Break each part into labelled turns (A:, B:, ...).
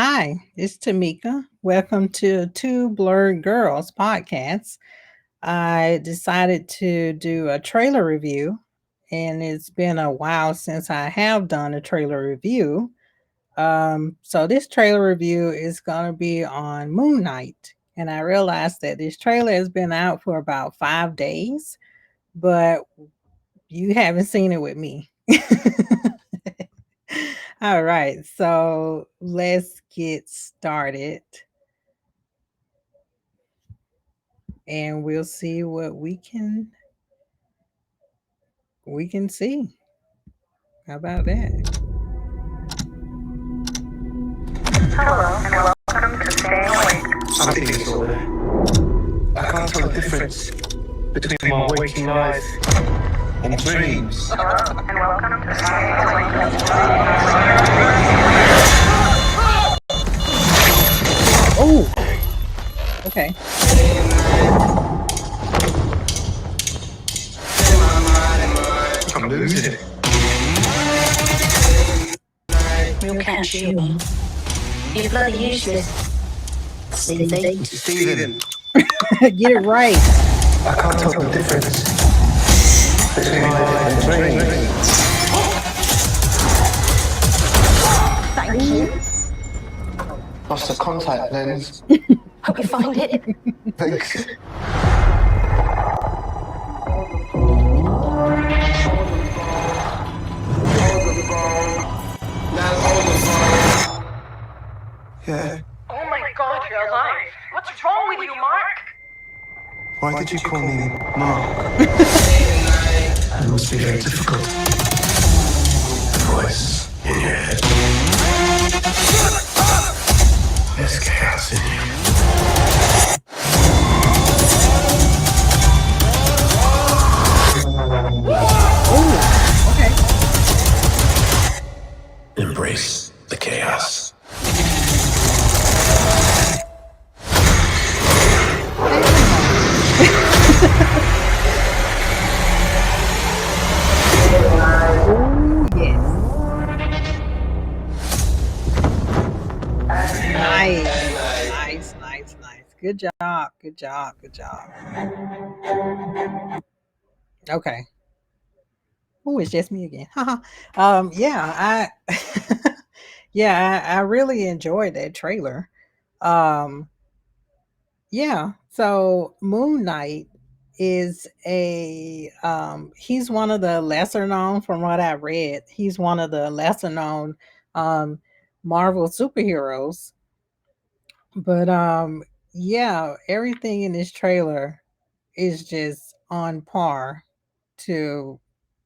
A: Hi, it's Tamika. Welcome to Two Blurred Girls podcast. I decided to do a trailer review, and it's been a while since I have done a trailer review. So this trailer review is going to be on MoonKnight, and I realized that this trailer has been out for about 5 days, but you haven't seen it with me. All right, so let's get started and we'll see what we can see. How about that?
B: Hello and welcome to Stay Awake.
C: Something disorder. I can't tell the difference between my waking life and dreams.
B: Hello and welcome to Stay Awake.
A: Oh, okay.
C: I'm losing it.
D: We'll catch you. You're bloody useless. Stevie.
C: Stephen,
A: Get it right.
C: I can't tell the difference between life and dreams.
D: Thank you.
C: Lost the contact lens.
D: Hope you find it.
C: Thanks. Yeah.
B: Oh my god, you're alive. What's wrong with you, Mark?
C: Why did you call me Mark? It must be very difficult. The voice in your head. There's chaos in you.
A: Oh, okay.
C: Embrace the chaos.
A: Oh, yes. Nice. Good job. Okay. Oh, it's just me again. Haha. Yeah, I I really enjoyed that trailer. Um, yeah, so Moon Knight is he's one of the lesser known, from what I read, he's one of the lesser known um Marvel superheroes. But yeah, everything in this trailer is just on par to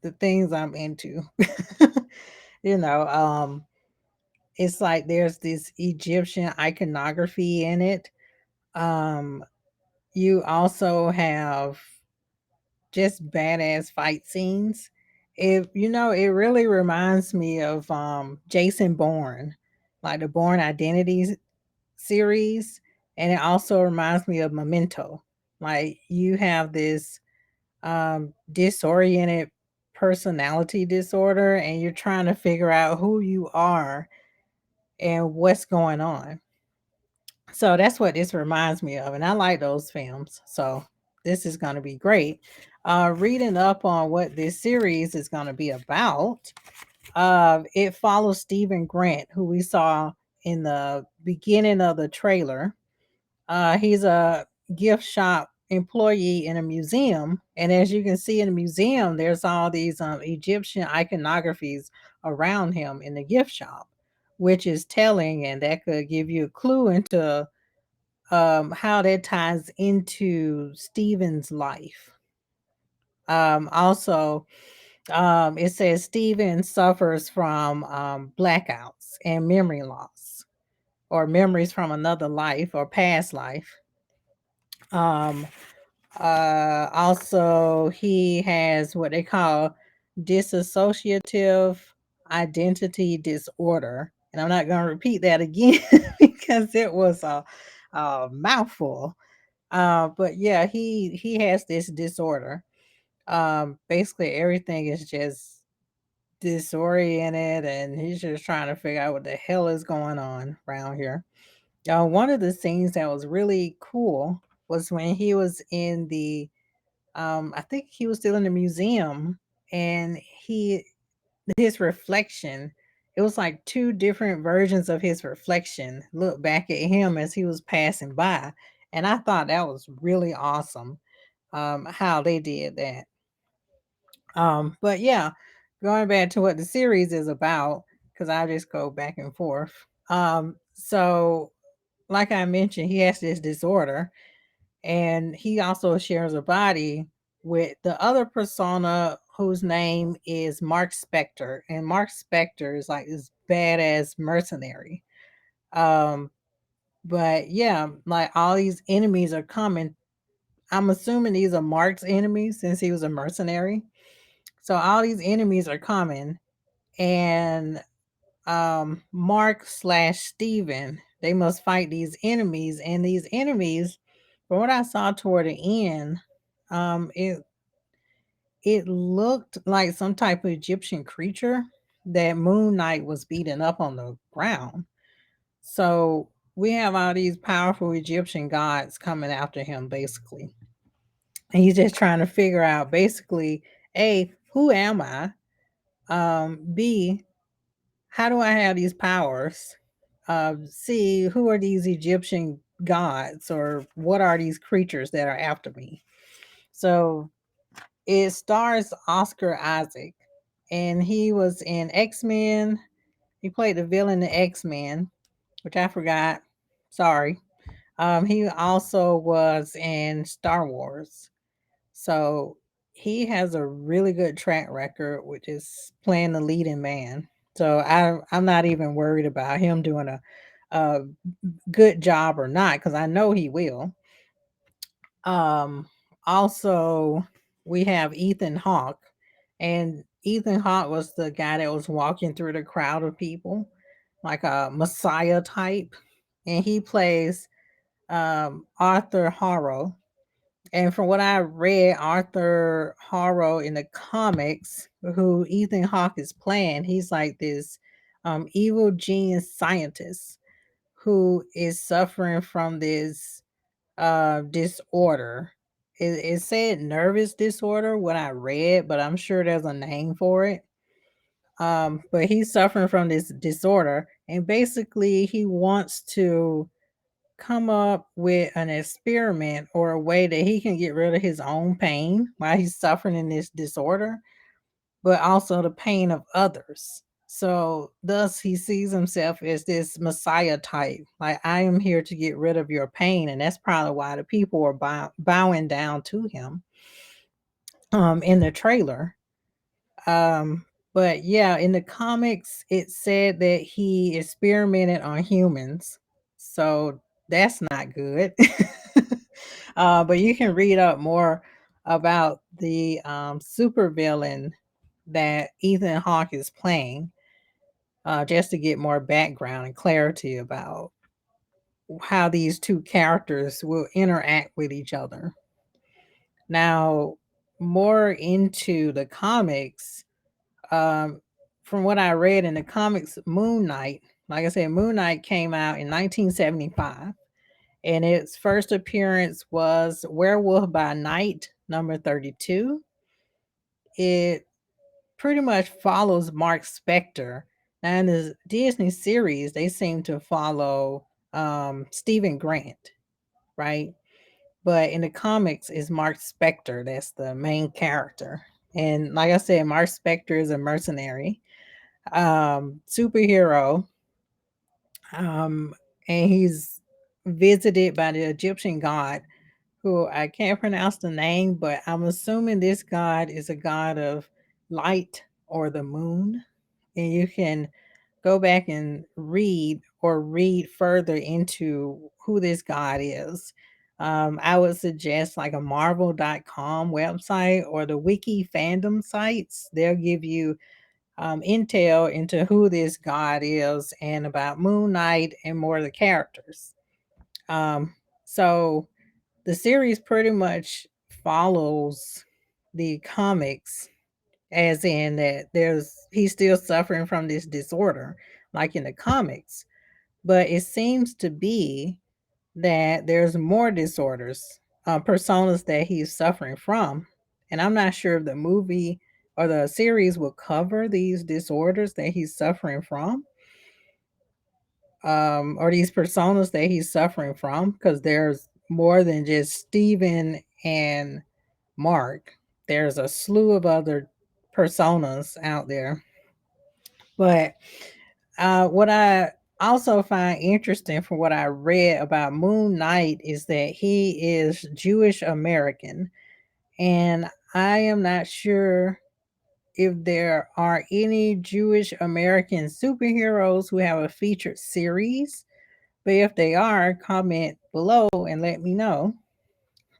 A: the things I'm into. you know, it's like there's this Egyptian iconography in it. Um you also have just badass fight scenes. It really reminds me of Jason Bourne, like the Bourne Identity series, and it also reminds me of Memento. Like you have this disoriented personality disorder, and you're trying to figure out who you are and what's going on. So that's what this reminds me of, and I like those films. So this is going to be great. Reading up on what this series is going to be about, it follows Stephen Grant, who we saw in the beginning of the trailer. He's a gift shop employee in a museum, and as you can see in the museum, there's all these Egyptian iconographies around him in the gift shop, which is telling, and that could give you a clue into how that ties into Steven's life. Also, it says Steven suffers from blackouts and memory loss, or memories from another life or past life. Um, Also, he has what they call dissociative identity disorder. And I'm not going to repeat that again because it was a mouthful. But yeah, he has this disorder. Basically, everything is just disoriented, and he's just trying to figure out what the hell is going on around here. One of the scenes that was really cool was when he was in the I think he was still in the museum, and he his reflection, it was like two different versions of his reflection look back at him as he was passing by. And I thought that was really awesome, how they did that. But yeah, going back to what the series is about, because I just go back and forth. So like I mentioned, he has this disorder, and he also shares a body with the other persona whose name is Mark Spector. And Mark Spector is like this badass mercenary. Um, but yeah, like all these enemies are coming. I'm assuming these are Mark's enemies since he was a mercenary. So all these enemies are coming, and Mark slash Steven, they must fight these enemies. And these enemies, from what I saw toward the end, it looked like some type of Egyptian creature that MoonKnight was beating up on the ground. So we have all these powerful Egyptian gods coming after him, basically. And he's just trying to figure out, basically, A, who am I? B, how do I have these powers? C, who are these Egyptian gods, or what are these creatures that are after me? So it stars Oscar Isaac, and he was in X-Men. He played the villain in X-Men, which I forgot. Sorry. He also was in Star Wars. So he has a really good track record, which is playing the leading man. So I'm not even worried about him doing a good job or not, because I know he will. Um, Also, we have Ethan Hawke, and Ethan Hawke was the guy that was walking through the crowd of people, like a messiah type, and he plays Arthur Harrow. And from what I read, Arthur Harrow in the comics, who Ethan Hawke is playing, he's like this evil genius scientist who is suffering from this disorder. It said nervous disorder, what I read, but I'm sure there's a name for it. But he's suffering from this disorder, and basically he wants to come up with an experiment or a way that he can get rid of his own pain while he's suffering in this disorder, but also the pain of others. So, thus, he sees himself as this messiah type. Like, I am here to get rid of your pain. And that's probably why the people are bowing down to him in the trailer. Um, but yeah, in the comics, it said that he experimented on humans. So, that's not good. But you can read up more about the supervillain that Ethan Hawke is playing, just to get more background and clarity about how these two characters will interact with each other. Now, more into the comics, um, from what I read in the comics, MoonKnight, like I said, MoonKnight came out in 1975, and its first appearance was Werewolf by Night, number 32. It pretty much follows Mark Spector. Now in the Disney series, they seem to follow Stephen Grant, right? But in the comics, it's Mark Spector that's the main character. And like I said, Mark Spector is a mercenary, superhero, um, and he's visited by the Egyptian god, who I can't pronounce the name, but I'm assuming this god is a god of light or the moon. And you can go back and read further into who this god is. I would suggest like a marvel.com website or the wiki fandom sites. They'll give you intel into who this god is and about Moon Knight and more of the characters. So the series pretty much follows the comics as in that he's still suffering from this disorder, like in the comics. But it seems to be that there's more disorders, personas that he's suffering from. And I'm not sure if the movie or the series will cover these disorders that he's suffering from, or these personas that he's suffering from, because there's more than just Steven and Mark. There's a slew of other personas out there. But what I also find interesting from what I read about Moon Knight is that he is Jewish American. And I am not sure if there are any Jewish American superheroes who have a featured series. But if they are, comment below and let me know.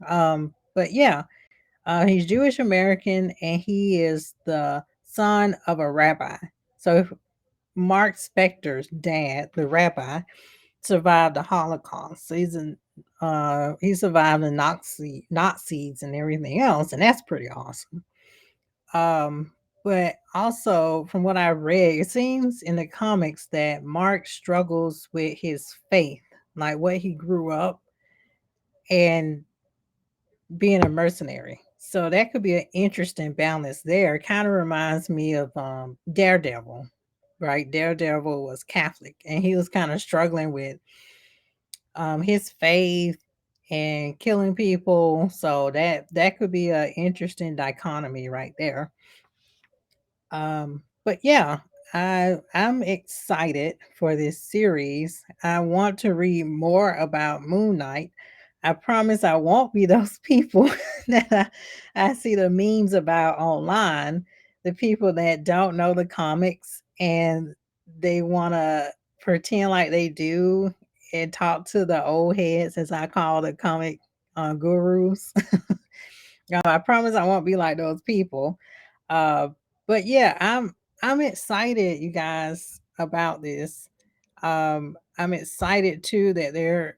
A: But yeah, he's Jewish American and he is the son of a rabbi. So Mark Spector's dad, the rabbi, survived the Holocaust. So he survived the Nazis and everything else, and that's pretty awesome. Um, but also from what I read, it seems in the comics that Mark struggles with his faith, like what he grew up and being a mercenary. So that could be an interesting balance there. It kind of reminds me of Daredevil, right? Daredevil was Catholic and he was kind of struggling with his faith and killing people. So that could be an interesting dichotomy right there. But yeah, I'm excited for this series. I want to read more about Moon Knight. I promise I won't be those people that I see the memes about online, the people that don't know the comics and they want to pretend like they do and talk to the old heads, as I call the comic gurus. I promise I won't be like those people. Uh, but yeah, I'm excited, you guys, about this. I'm excited too that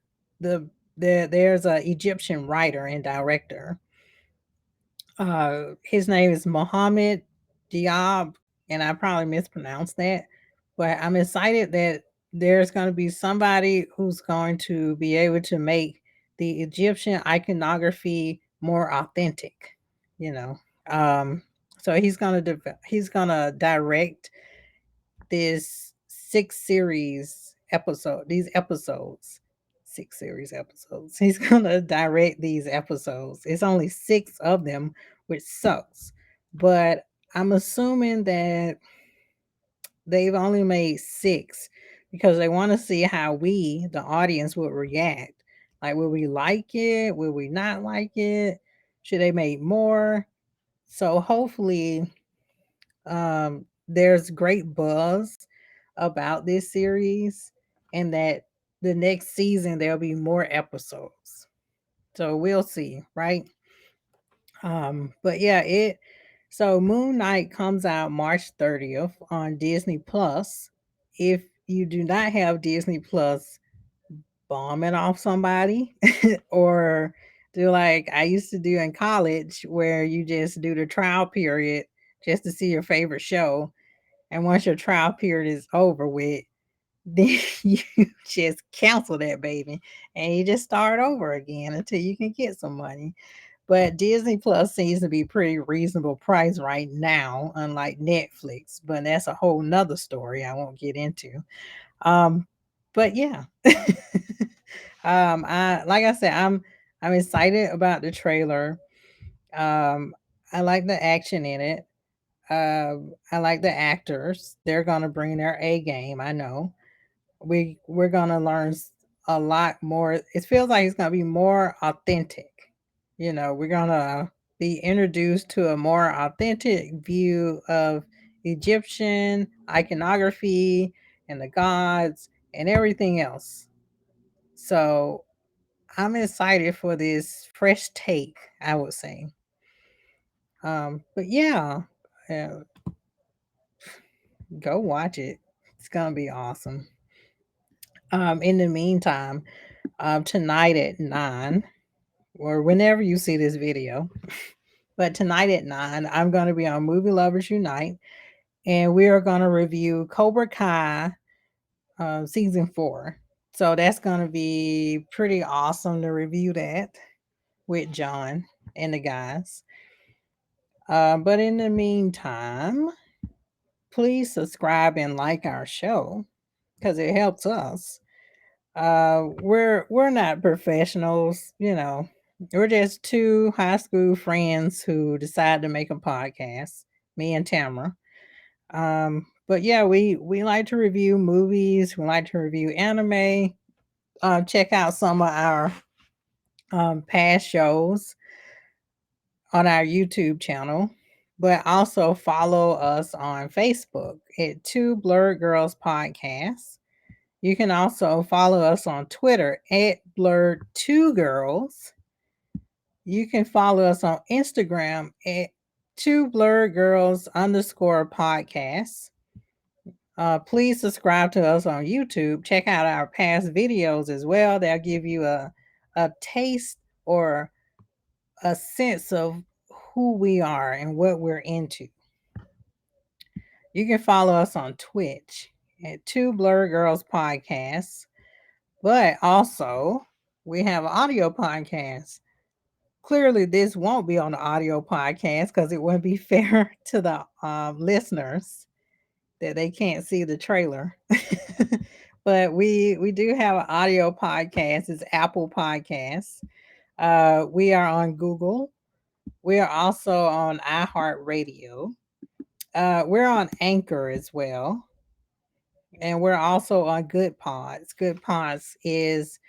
A: there's a Egyptian writer and director. His name is Mohammed Diab, and I probably mispronounced that, but I'm excited that there's going to be somebody who's going to be able to make the Egyptian iconography more authentic, you know. Um, so he's gonna direct this these episodes, 6 series episodes. He's gonna direct these episodes. It's only 6 of them, which sucks. But I'm assuming that they've only made 6 because they want to see how we, the audience, would react. Like, will we like it? Will we not like it? Should they make more? So hopefully, there's great buzz about this series, and that the next season there'll be more episodes. So we'll see, right? But yeah, it so Moon Knight comes out March 30th on Disney Plus. If you do not have Disney Plus, bomb it off somebody or do like I used to do in college where you just do the trial period just to see your favorite show. And once your trial period is over with, then you just cancel that baby and you just start over again until you can get some money. But Disney Plus seems to be pretty reasonable price right now, unlike Netflix. But that's a whole nother story I won't get into. Um, but yeah. I like I said, I'm excited about the trailer. Um, I like the action in it. I like the actors. They're gonna bring their A game. I know. We're gonna learn a lot more. It feels like it's gonna be more authentic. You know, we're gonna be introduced to a more authentic view of Egyptian iconography and the gods and everything else. So I'm excited for this fresh take, I would say. But yeah, uh, go watch it. It's gonna be awesome. In the meantime, tonight at 9, or whenever you see this video, But tonight at 9, I'm going to be on Movie Lovers Unite, and we are going to review Cobra Kai season 4. So that's going to be pretty awesome to review that with John and the guys. But in the meantime, please subscribe and like our show because it helps us. We're not professionals, you know. We're just two high school friends who decided to make a podcast, me and Tamara. But yeah, we like to review movies. We like to review anime. Check out some of our past shows on our YouTube channel, but also follow us on Facebook at Two Blurred Girls Podcast. You can also follow us on Twitter at Blurred2Girls. You can follow us on Instagram at Two Blurred Girls _ podcast. Please subscribe to us on YouTube. Check out our past videos as well. They'll give you a taste or a sense of who we are and what we're into. You can follow us on Twitch at Two Blurred Girls Podcasts, but also we have an audio podcast. Clearly, this won't be on the audio podcast because it wouldn't be fair to the listeners that they can't see the trailer. But we do have an audio podcast. It's Apple Podcasts. We are on Google. We are also on iHeartRadio. We're on Anchor as well. And we're also on Goodpods. Goodpods is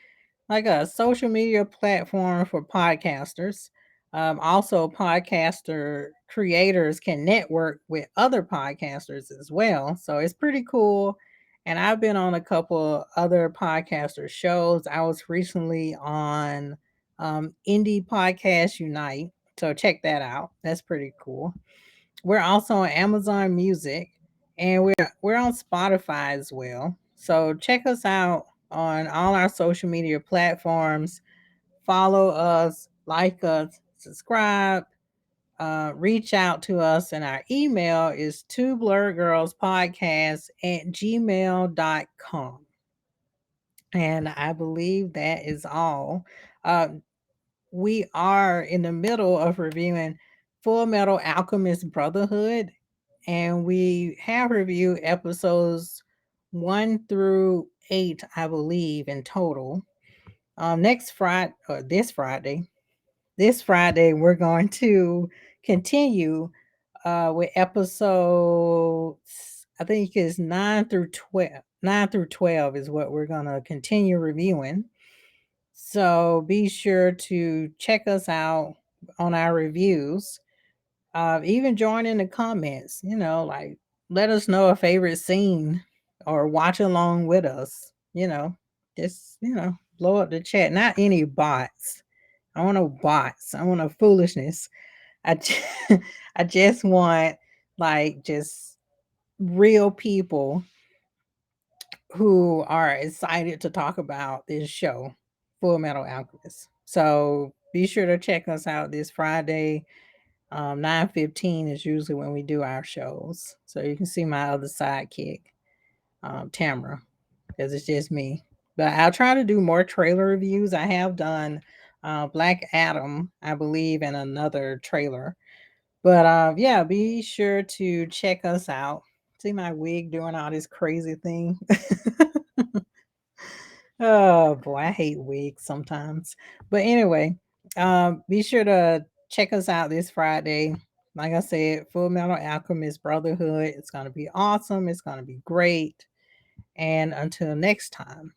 A: like a social media platform for podcasters. Also, podcaster creators can network with other podcasters as well. So it's pretty cool. And I've been on a couple other podcaster shows. I was recently on Indie Podcast Unite. So check that out. That's pretty cool. We're also on Amazon Music, and we're on Spotify as well. So check us out on all our social media platforms. Follow us, like us, subscribe, reach out to us, and our email is twoblurredgirlspodcast@gmail.com. And I believe that is all. Uh, we are in the middle of reviewing Full Metal Alchemist Brotherhood, and we have reviewed episodes 1 through 8, I believe, in total. Next Friday, or this Friday, we're going to continue with episodes. I think it's 9 through 12. 9 through 12 is what we're going to continue reviewing. So be sure to check us out on our reviews. Even join in the comments, like let us know a favorite scene or watch along with us, just, blow up the chat. Not any bots. I want no bots. I want no foolishness. I, I just want like just real people who are excited to talk about this show, Full Metal Alchemist. So be sure to check us out this Friday. 9:15 is usually when we do our shows. So you can see my other sidekick, Tamara, because it's just me. But I'll try to do more trailer reviews. I have done Black Adam, I believe, and another trailer. But yeah, be sure to check us out. See my wig doing all this crazy thing. Oh boy, I hate wigs sometimes. But anyway, be sure to check us out this Friday. Like I said, Full Metal Alchemist Brotherhood. It's going to be awesome. It's going to be great. And until next time.